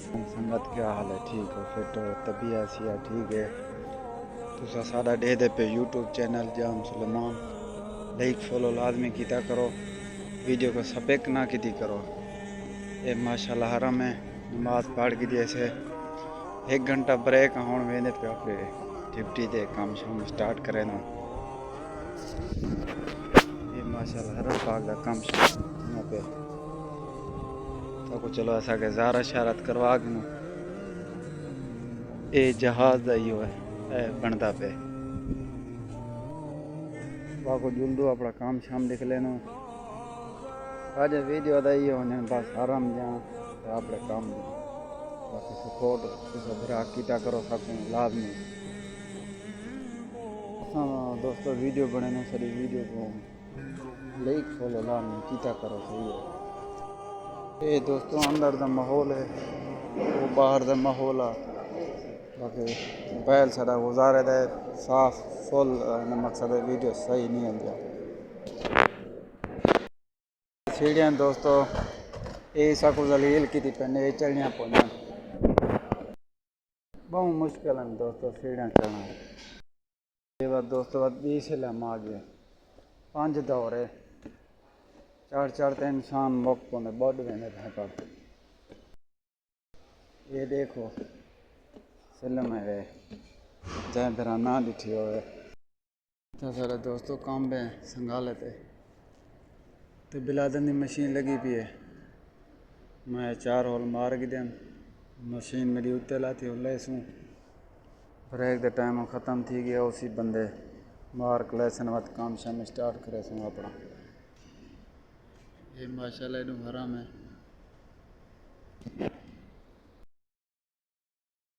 संगत क्या हाल है? ठीक हो? फिट हो? तबीयत सिया ठीक है? तुसा साडा दे दे पे यूट्यूब चैनल जाम सुलेमान लाइक फॉलो लाजमी किया करो, वीडियो को सपेक ना की करो। ये माशाल्लाह हरम है, नमाज पढ़ के दिए से 1 घंटा ब्रेक होने वेंदे पे अपने डिप्टी दे काम शाम स्टार्ट करें ना। ये माशाल्लाह हरम पाक दा काम यहाँ पे तो चलो ऐसा के ज़ारा शारत करवा के ये जहाज दा ही है बनता पे बाको जुल्दू अपना काम शाम लिख लेना। आज वीडियो दा ही होने बस आराम जा अपने काम दी बाकी सपोर्ट किसी भरा किया करो सकूँ लाजमी। दोस्तों वीडियो बने सारी वीडियो को लाइक फॉलो लाजमी किया करो, सही है। ये दोस्तों अंदर का माहौल है, वो बाहर का माहौल है। बाकी मोबाइल सारा गुजारे दे साफ फुल मकसद वीडियो सही नहीं आती। सीढ़ियाँ दोस्तों ये सकू जलील की पेंड ये चढ़िया पौना बहुत मुश्किल है दोस्तों सीढ़ियाँ चढ़ना। ये बात दोस्तों बात 20 लम आ गए 5 दौर है चढ़ चढ़ते इंसान मुक पौने बड वेने पर ये देखो फिल्म है जै फिर ना दिखी हो तो सारे दोस्तों काम पे संभाले तो बिलादन की मशीन लगी पी है। मैं 4 होल मार के दिन मशीन मेरी उत्ते लाती ले सूँ ब्रेक के टाइम ख़त्म थी गया उसी बंदे मार्क लेसन वत काम शाम स्टार्ट करे सूँ अपना। ये माशाल्लाह इनू हराम है।